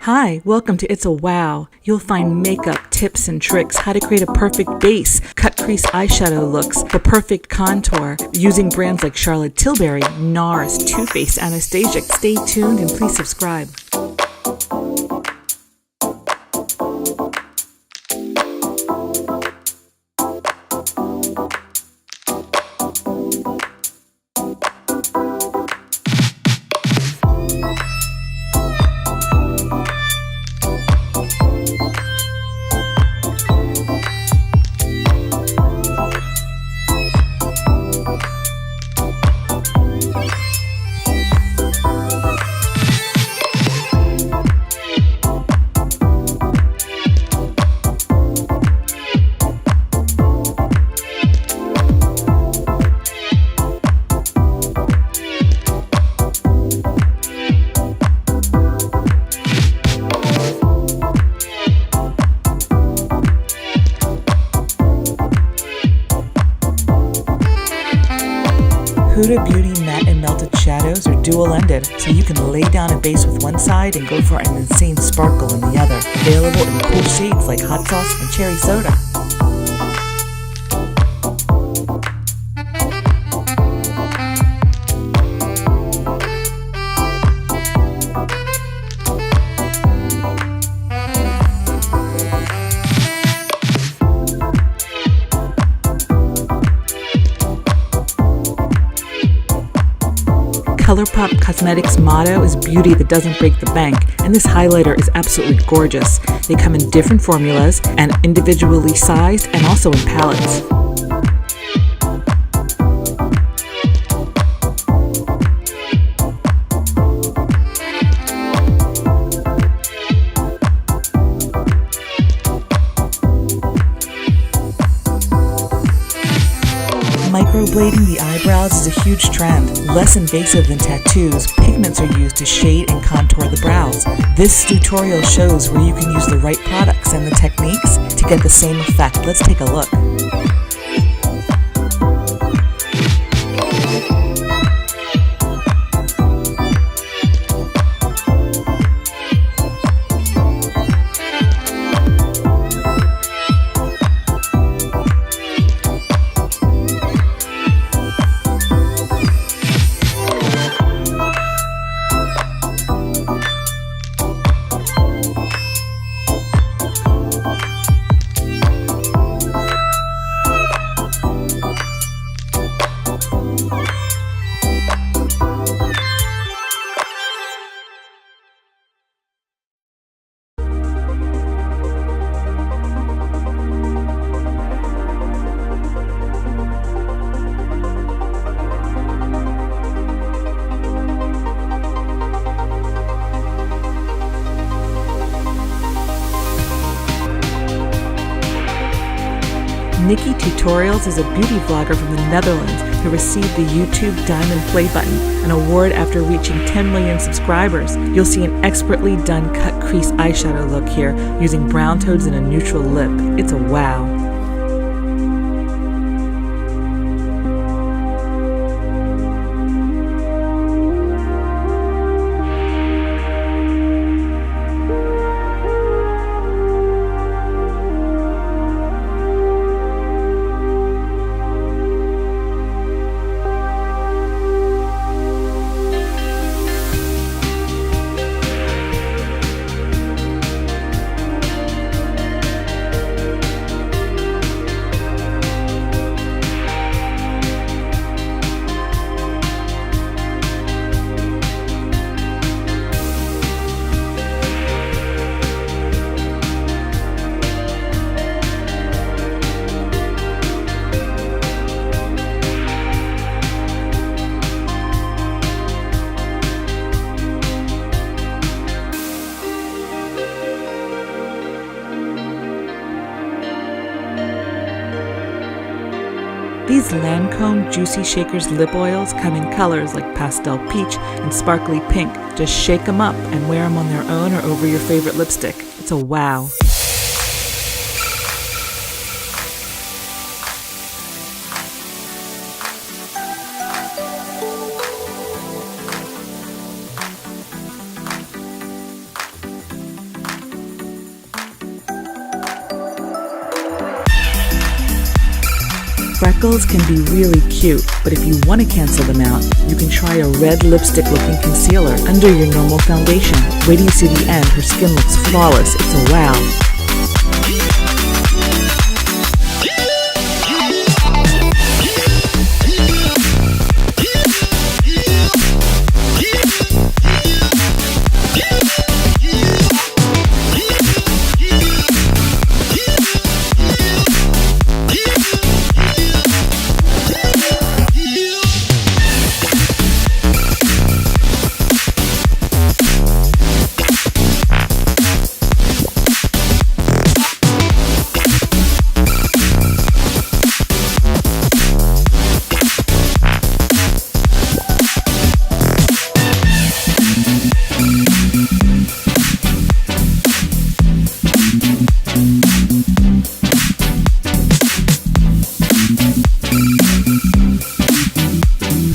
Hi, welcome to It's a Wow. You'll find makeup, tips and tricks, how to create a perfect base, cut crease eyeshadow looks, the perfect contour, using brands like Charlotte Tilbury, NARS, Too Faced, Anastasia. Stay tuned and please subscribe. Huda Beauty matte and melted shadows are dual-ended, so you can lay down a base with one side and go for an insane sparkle in the other. Available in cool shades like hot sauce and cherry soda. ColourPop Cosmetics' motto is beauty that doesn't break the bank, and this highlighter is absolutely gorgeous. They come in different formulas and individually sized and also in palettes. Microblading the eyebrows is a huge trend. Less invasive than tattoos, pigments are used to shade and contour the brows. This tutorial shows where you can use the right products and the techniques to get the same effect. Let's take a look. Nikki Tutorials is a beauty vlogger from the Netherlands who received the YouTube Diamond Play Button, an award after reaching 10 million subscribers. You'll see an expertly done cut crease eyeshadow look here using brown tones and a neutral lip. It's a wow. These Lancome Juicy Shakers lip oils come in colors like pastel peach and sparkly pink. Just shake them up and wear them on their own or over your favorite lipstick. It's a wow. freckles can be really cute, but if you want to cancel them out, you can try a red lipstick-looking concealer under your normal foundation. Wait till you see the end. Her skin looks flawless. It's a wow.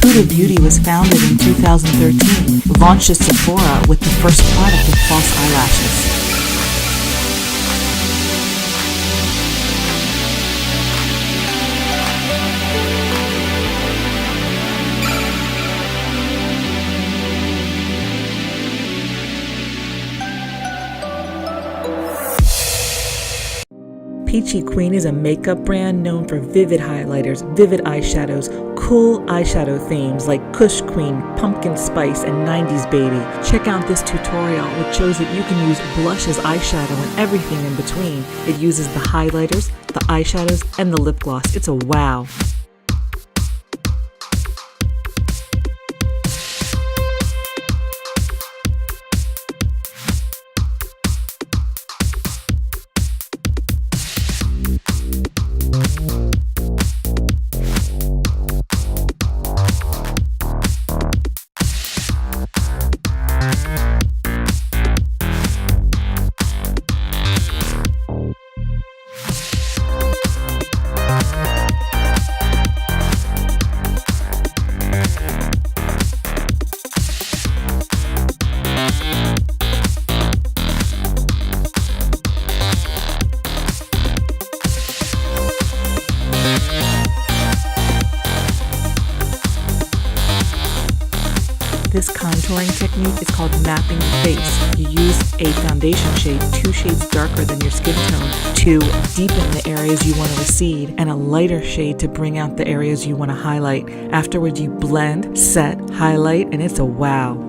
Huda Beauty was founded in 2013, launched at Sephora with the first product of false eyelashes. Peachy Queen is a makeup brand known for vivid highlighters, vivid eyeshadows, cool eyeshadow themes like Kush Queen, Pumpkin Spice, and 90s Baby. Check out this tutorial which shows that you can use blush as eyeshadow and everything in between. It uses the highlighters, the eyeshadows, and the lip gloss. It's a wow. This contouring technique is called mapping the face. You use a foundation shade 2 shades darker than your skin tone to deepen the areas you want to recede, and a lighter shade to bring out the areas you want to highlight. Afterwards, you blend, set, highlight, and it's a wow.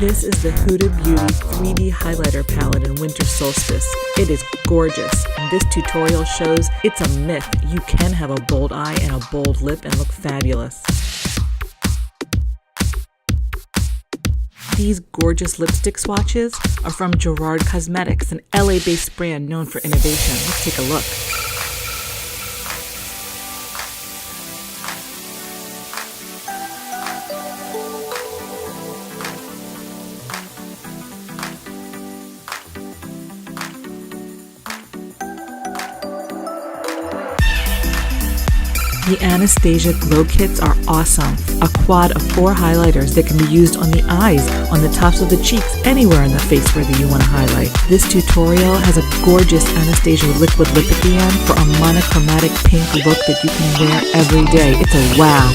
This is the Huda Beauty 3D Highlighter Palette in Winter Solstice. It is gorgeous, and this tutorial shows it's a myth. You can have a bold eye and a bold lip and look fabulous. These gorgeous lipstick swatches are from Gerard Cosmetics, an LA-based brand known for innovation. Let's take a look. The Anastasia Glow Kits are awesome. A quad of 4 highlighters that can be used on the eyes, on the tops of the cheeks, anywhere in the face where you want to highlight. This tutorial has a gorgeous Anastasia liquid lip at the end for a monochromatic pink look that you can wear every day. It's a wow.